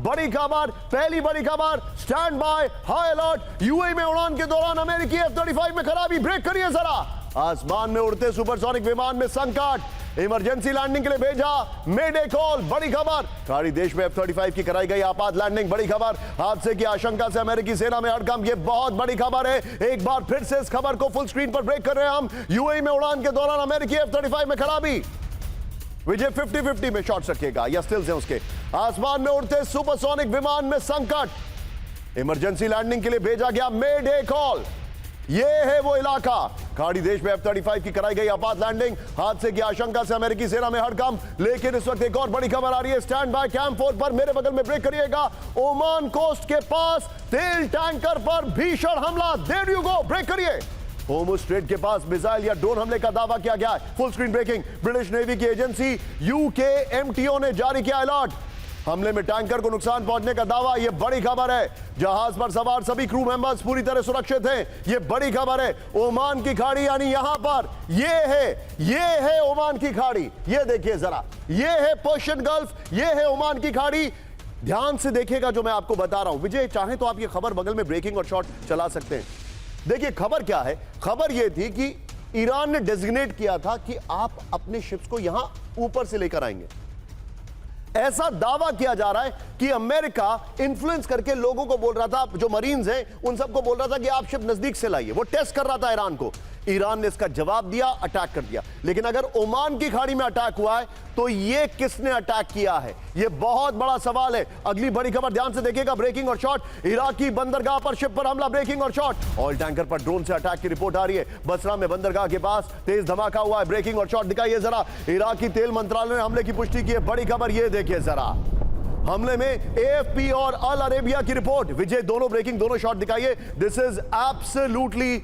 बड़ी खबर, पहली बड़ी खबर, stand by, high alert. UAE में उड़ान के दौरान अमेरिकी F-35 में खराबी, ब्रेक करिए जरा। आसमान में उड़ते सुपरसोनिक विमान में संकट, इमरजेंसी लैंडिंग के लिए भेजा, मेडे कॉल। बड़ी खबर, खाड़ी देश में F-35 की कराई गई आपात लैंडिंग। बड़ी खबर, हादसे की आशंका से अमेरिकी सेना में हड़कंप। ये बहुत बड़ी खबर है। एक बार फिर से इस खबर को फुल स्क्रीन पर ब्रेक कर रहे हैं हम। यूएई में उड़ान के दौरान अमेरिकी F-35 में खराबी। विजय 50-50 में शॉट्स रखिएगा या स्टिल्स हैं उसके। आसमान में उड़ते सुपरसोनिक विमान में संकट, इमरजेंसी लैंडिंग के लिए भेजा गया मेडे कॉल। यह है वो इलाका, खाड़ी देश में F-35 की कराई गई आपात लैंडिंग। हादसे की आशंका से अमेरिकी सेना में हड़कंप। लेकिन इस वक्त एक और बड़ी खबर आ रही है स्टैंड बाय कैंप 4 पर। मेरे बगल में ब्रेक करिएगा। ओमान कोस्ट के पास तेल टैंकर पर भीषण हमला। देयर यू गो, ब्रेक करिए। होर्मुज स्ट्रेट के पास मिसाइल या ड्रोन हमले का दावा किया गया है। Full screen breaking, British navy की एजेंसी UKMTO ने जारी किया अलर्ट। हमले में टैंकर को नुकसान पहुंचने का दावा। यह बड़ी खबर है। जहाज पर सवार सभी क्रू मेंबर्स पूरी तरह सुरक्षित हैं। यह बड़ी खबर है। ओमान की खाड़ी यानी यहां पर ये है ओमान की खाड़ी। ये देखिए जरा, ये है पर्शियन गल्फ, ये है ओमान की खाड़ी। ध्यान से देखिएगा जो मैं आपको बता रहा हूं। विजय चाहे तो आप ये खबर बगल में ब्रेकिंग और शॉट चला सकते हैं। देखिए खबर क्या है। खबर यह थी कि ईरान ने डेजिग्नेट किया था कि आप अपने शिप्स को यहां ऊपर से लेकर आएंगे। ऐसा दावा किया जा रहा है कि अमेरिका इन्फ्लुएंस करके लोगों को बोल रहा था, जो मरीन्स हैं उन सबको बोल रहा था कि आप शिप नजदीक से लाइए। वो टेस्ट कर रहा था ईरान को। ईरान ने इसका जवाब दिया, अटैक कर दिया। लेकिन अगर ओमान की खाड़ी में अटैक हुआ है तो ये किसने अटैक किया है, ये बहुत बड़ा सवाल है। अगली बड़ी खबर ध्यान से देखिएगा, ब्रेकिंग और शॉट। इराकी बंदरगाह पर शिप पर हमला, ब्रेकिंग और शॉट। ऑयल टैंकर पर ड्रोन से अटैक की रिपोर्ट आ रही है। बसरा में बंदरगाह के पास तेज धमाका हुआ है। ब्रेकिंग और शॉट दिखाइए जरा। इराकी तेल मंत्रालय ने हमले की पुष्टि की है। बड़ी खबर ये देखिए जरा। हमले में AFP और अल अरेबिया की रिपोर्ट। विजय दोनों ब्रेकिंग, दोनों शॉट दिखाइए। This is absolutely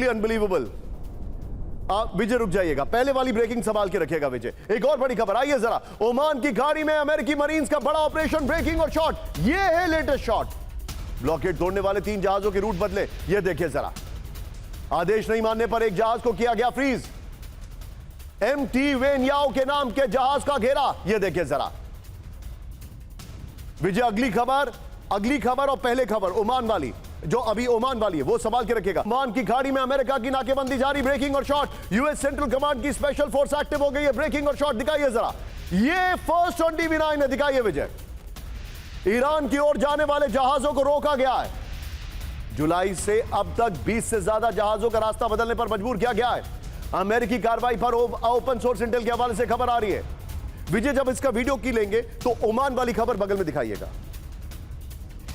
unbelievable. Vijay रुक जाइएगा, पहले वाली ब्रेकिंग संभाल के रखिएगा विजय। एक और बड़ी खबर आइए जरा। ओमान की खाड़ी में अमेरिकी मरीन्स का बड़ा ऑपरेशन, ब्रेकिंग और शॉट। ये है लेटेस्ट शॉट। ब्लॉकेड तोड़ने वाले 3 जहाजों के रूट बदले। ये देखिए जरा। आदेश नहीं मानने पर एक जहाज को किया गया फ्रीज। MT वेनयाओ के नाम के जहाज का घेरा। ये देखिए जरा। विजय अगली खबर और पहले खबर ओमान वाली, जो अभी ओमान वाली है वो संभाल के रखेगा। ओमान की खाड़ी में अमेरिका की नाकेबंदी जारी, ब्रेकिंग और शॉट। यूएस सेंट्रल कमांड की स्पेशल फोर्स एक्टिव हो गई है। ब्रेकिंग और शॉट दिखाइए जरा। ये फर्स्ट 29 है, दिखाइए विजय। ईरान की ओर जाने वाले जहाजों को रोका गया है। जुलाई से अब तक 20 से ज्यादा जहाजों का रास्ता बदलने पर मजबूर किया गया है। अमेरिकी कार्रवाई पर ओपन सोर्स इंटेल के हवाले से खबर आ रही है। विजय जब इसका वीडियो की लेंगे तो ओमान वाली खबर बगल में दिखाइएगा।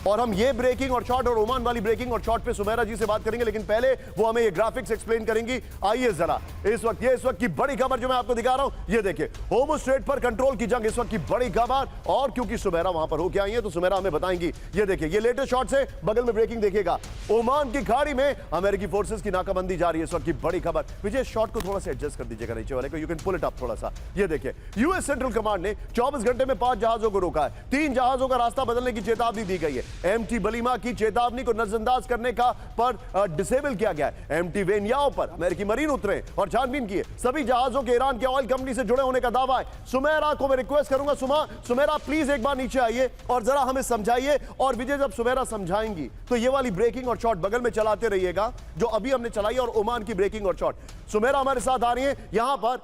और हम ये ब्रेकिंग और शॉट और ओमान वाली ब्रेकिंग और शॉट पे सुमेरा जी से बात करेंगे, लेकिन पहले वो हमें ये ग्राफिक्स एक्सप्लेन करेंगी। आइए जरा। इस वक्त की बड़ी खबर जो मैं आपको दिखा रहा हूं, ये देखिए। होर्मुज स्ट्रेट पर कंट्रोल की जंग, इस वक्त की बड़ी खबर। और क्योंकि सुमेरा वहां पर होके आई है तो सुमेरा हमें बताएंगी। ये देखिए, ये लेटेस्ट शॉट्स है। बगल में ब्रेकिंग देखिएगा। ओमान की खाड़ी में अमेरिकी फोर्सेस की नाकाबंदी जारी है। इस वक्त की बड़ी खबर। विजय शॉट को थोड़ा सा एडजस्ट कर दीजिएगा नीचे वाले को। You can pull it up थोड़ा सा। ये देखिए, यूएस सेंट्रल कमांड ने 24 घंटे में 5 जहाजों को रोका है। 3 जहाजों का रास्ता बदलने की चेतावनी दी गई है। MT बलीमा की चेतावनी को नजरअंदाज करने का पर डिसेबल किया गया है। MT वेनयाओ पर अमेरिकी मरीन उतरे और छानबीन किए। सभी जहाजों के ईरान के ऑयल कंपनी से जुड़े होने का दावा है। सुमेरा को मैं रिक्वेस्ट करूंगा, सुमेरा प्लीज एक बार नीचे आइए और जरा हमें समझाइए। और विजय जब सुमेरा समझाएंगी तो ये वाली ब्रेकिंग और शॉट बगल में चलाते रहिएगा जो अभी हमने चलाई, और ओमान की ब्रेकिंग और शॉट। सुमेरा हमारे साथ आ रही है यहां पर।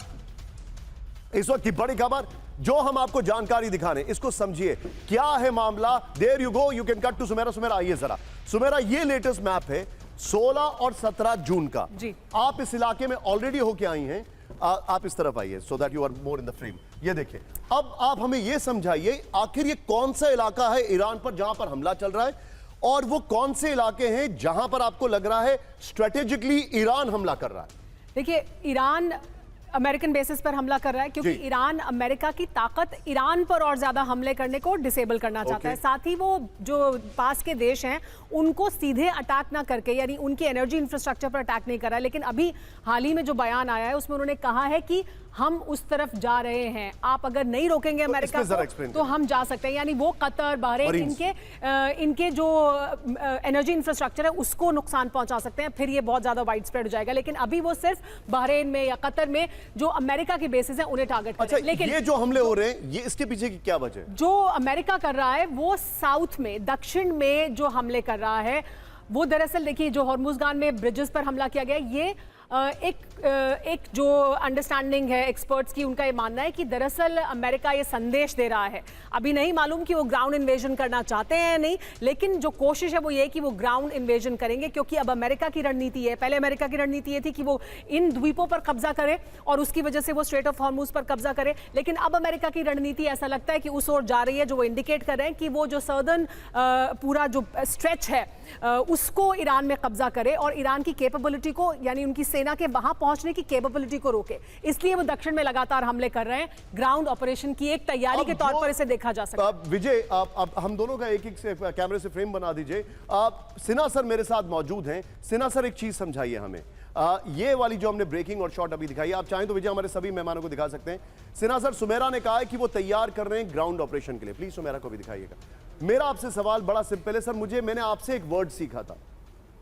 इस वक्त की बड़ी खबर जो हम आपको जानकारी दिखा रहे हैं, इसको समझिए क्या है मामला। There you go, you can cut to Sumera. Sumera आइए जरा। सुमेरा, ये लेटेस्ट मैप है 16 और 17 जून का जी। आप इस इलाके में ऑलरेडी होके आई हैं। आप इस तरफ आइए so that you are more in the frame. ये देखिए, अब आप हमें ये समझाइए आखिर ये कौन सा इलाका है ईरान पर जहां पर हमला चल रहा है, और वो कौन से इलाके हैं जहां पर आपको लग रहा है स्ट्रेटेजिकली ईरान हमला कर रहा है। देखिए, ईरान अमेरिकन बेसिस पर हमला कर रहा है क्योंकि ईरान अमेरिका की ताकत ईरान पर और ज्यादा हमले करने को डिसेबल करना चाहता है। साथ ही वो जो पास के देश हैं उनको सीधे अटैक ना करके, यानी उनकी एनर्जी इंफ्रास्ट्रक्चर पर अटैक नहीं कर रहा है। लेकिन अभी हाल ही में जो बयान आया है उसमें उन्होंने कहा है कि हम उस तरफ जा रहे हैं, आप अगर नहीं रोकेंगे अमेरिका को तो हम जा सकते हैं। यानी वो कतर, बहरीन, इनके जो एनर्जी इंफ्रास्ट्रक्चर है उसको नुकसान पहुंचा सकते हैं, फिर ये बहुत ज्यादा वाइड स्प्रेड हो जाएगा। लेकिन अभी वो सिर्फ बहरीन में या कतर में जो अमेरिका के बेसिस हैं उन्हें टारगेट कर रहे हैं। लेकिन ये जो हमले हो रहे हैं, ये इसके पीछे की क्या वजह है? जो अमेरिका कर रहा है वो साउथ में, दक्षिण में जो हमले कर रहा है वो दरअसल देखिए, जो हॉर्मुज़गान में ब्रिजेस पर हमला किया गया, ये एक जो अंडरस्टैंडिंग है एक्सपर्ट्स की, उनका ये मानना है कि दरअसल अमेरिका ये संदेश दे रहा है। अभी नहीं मालूम कि वो ग्राउंड इन्वेजन करना चाहते हैं या नहीं, लेकिन जो कोशिश है वो ये कि वो ग्राउंड इन्वेजन करेंगे, क्योंकि अब अमेरिका की रणनीति है। पहले अमेरिका की रणनीति ये थी कि वो इन द्वीपों पर कब्जा करे और उसकी वजह से वो स्ट्रेट ऑफ हॉर्मुज पर कब्जा करे, लेकिन अब अमेरिका की रणनीति ऐसा लगता है कि उस ओर जा रही है, जो वो इंडिकेट कर रहे हैं कि वो जो सर्दर्न पूरा जो स्ट्रेच है उसको ईरान में कब्जा करे और ईरान की कैपेबिलिटी को, यानी उनकी सेना के वहां पहुंचने की कैपेबिलिटी को रोके। इसलिए वो दक्षिण में लगातार हमले कर रहे हैं। ग्राउंड ऑपरेशन की एक तैयारी के तौर पर इसे देखा जा सकता है। विजय, आप हम दोनों का एक से कैमरे से फ्रेम बना दीजिए। सिन्हा सर मेरे साथ मौजूद हैं। सिन्हा सर, एक चीज समझाइए हमें, ये वाली जो हमने ब्रेकिंग और शॉट अभी दिखाई, आप चाहें तो विजय हमारे सभी मेहमानों को दिखा सकते हैं। सिन्हा सर, सुमेरा ने कहा है कि वो तैयार कर रहे हैं ग्राउंड ऑपरेशन के लिए। प्लीज सुमेरा को भी दिखाइएगा। मेरा आपसे सवाल बड़ा सिंपल है सर, मैंने आपसे एक वर्ड सीखा था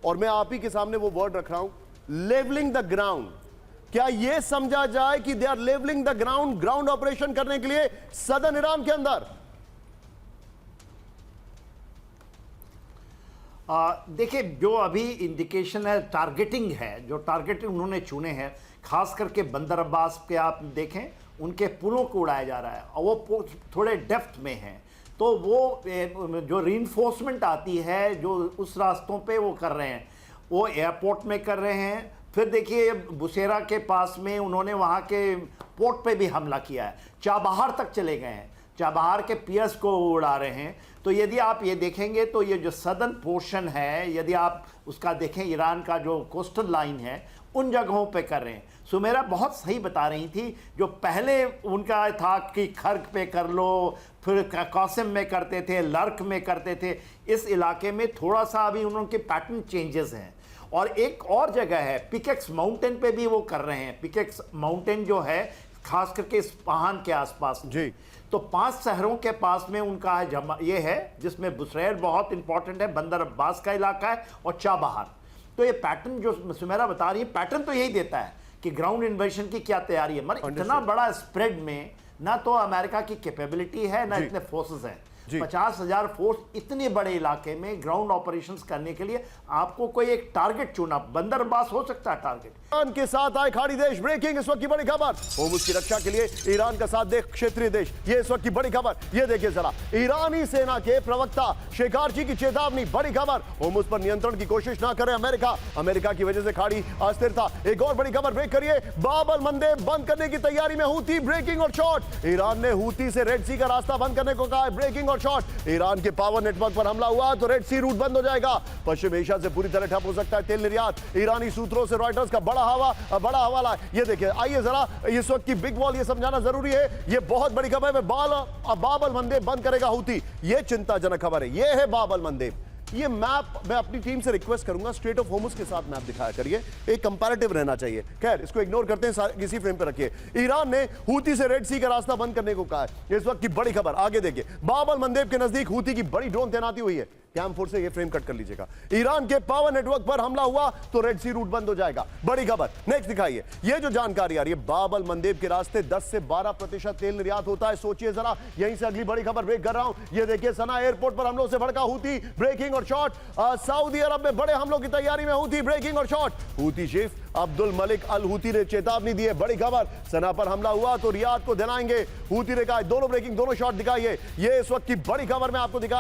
और मैं आप ही के सामने वो वर्ड रख रहा हूं, लेवलिंग द ग्राउंड। क्या यह समझा जाए कि they are levelling the ground, ground operation करने के लिए सदर्न ईरान के अंदर? देखिए, जो अभी इंडिकेशन है, टारगेटिंग है, जो टारगेटिंग उन्होंने चुने हैं, खास करके बंदर अब्बास के आप देखें, उनके पुलों को उड़ाया जा रहा है और वो थोड़े डेप्थ में हैं, तो वो जो रीइंफोर्समेंट आती है जो उस रास्तों पे वो कर रहे हैं, वो एयरपोर्ट में कर रहे हैं। फिर देखिए, बुसेरा के पास में उन्होंने वहाँ के पोर्ट पे भी हमला किया है, चाबहार तक चले गए हैं, चाबहार के पियर्स को उड़ा रहे हैं। तो यदि आप ये देखेंगे तो ये जो सदर्न पोर्शन है, यदि आप उसका देखें, ईरान का जो कोस्टल लाइन है, उन जगहों पे कर रहे हैं। सुमेरा बहुत सही बता रही थी, जो पहले उनका था कि खर्क पे कर लो, फिर कासिम में करते थे, लर्क में करते थे, इस इलाके में थोड़ा सा अभी उनके पैटर्न चेंजेस हैं। और एक और जगह है, पिकेक्स माउंटेन पे भी वो कर रहे हैं। पिकेक्स माउंटेन जो है खास करके इस्फहान के आसपास जी, तो 5 शहरों के पास में उनका ये है, जिसमें बुसरैर बहुत इंपॉर्टेंट है, बंदर अब्बास का इलाका है और चाबहार। तो ये पैटर्न जो सुमेरा बता रही है, पैटर्न तो यही देता है कि ग्राउंड इन्वेजन की क्या तैयारी है। मगर इतना बड़ा स्प्रेड में ना तो अमेरिका की कैपेबिलिटी है, ना इतने फोर्सेस हैं। 50,000 फोर्स इतने बड़े इलाके में ग्राउंड ऑपरेशंस करने के लिए आपको कोई एक टारगेट चुना, बंदर अब्बास हो सकता है टारगेट। ईरान के साथ आए खाड़ी देश। ब्रेकिंग, इस वक्त की बड़ी खबर, होर्मुज़ की रक्षा के लिए ईरान का साथ दे क्षेत्रीय देश। ये इस वक्त की बड़ी खबर, ये देखिए जरा, ईरानी सेना के प्रवक्ता शेखारची की चेतावनी। बड़ी खबर, होर्मुज़ पर नियंत्रण की कोशिश ना करे अमेरिका, अमेरिका की वजह से खाड़ी अस्थिर था। एक और बड़ी खबर, ब्रेक करिए, बाब अल मंदेब बंद करने की तैयारी में हूती। ब्रेकिंग और शॉट, ईरान ने हूती से रेड सी का रास्ता बंद करने को कहा है। ब्रेकिंग और शॉट, ईरान के पावर नेटवर्क पर हमला हुआ तो रेड सी रूट बंद हो जाएगा। पश्चिम एशिया से पूरी तरह ठप हो सकता है तेल निर्यात। ईरानी सूत्रों से रॉयटर्स का बड़ा हवाला। ये देखिए, आइए जरा, इस वक्त की बिग बॉल ये समझाना जरूरी है। ये बहुत बड़ी खबर है, बाब अल मंदेब बंद करेगा हूती। ये चिंताजनक खबर है। ये है बाब अल मंदेब। ये मैप मैं अपनी टीम से रिक्वेस्ट करूंगा, स्ट्रेट ऑफ होर्मुज़ के साथ मैप दिखाया करिए, एक कंपैरेटिव रहना चाहिए। खैर, इसको इग्नोर करते हैं, किसी फ्रेम पे रखिए। ईरान ने हूती से रेड सी का रास्ता बंद करने को कहा है। इस वक्त की बड़ी खबर आगे देखिए, बाब अल मंदेब के नजदीक हूती की बड़ी ड्रोन तैनाती हुई है। कैम फोर्स से ये फ्रेम कट कर लीजिएगा। ईरान के पावर नेटवर्क पर हमला हुआ तो रेड सी रूट बंद हो जाएगा। बड़ी खबर नेक्स्ट दिखाइए। ये जो जानकारी आ रही है, बाब अल मंदेब के रास्ते 10 से 12% तेल निर्यात होता है। सोचिए जरा, यहीं से अगली बड़ी खबर ब्रेक कर रहा हूं। ये देखिए, सना एयरपोर्ट पर हमलों से भड़का हूती। ब्रेकिंग और शॉट, सऊदी अरब में बड़े हमलों की तैयारी में हूती। ब्रेकिंग और shot, Houthi chief Abdul Malik al Houthi ने चेतावनी दी है। बड़ी खबर, सना पर हमला हुआ तो रियाद को दिलाएंगे। हूती ने कहा, दोनों ब्रेकिंग, दोनों शॉट दिखाइए। ये इस वक्त की बड़ी खबर मैं आपको दिखा रहा हूं।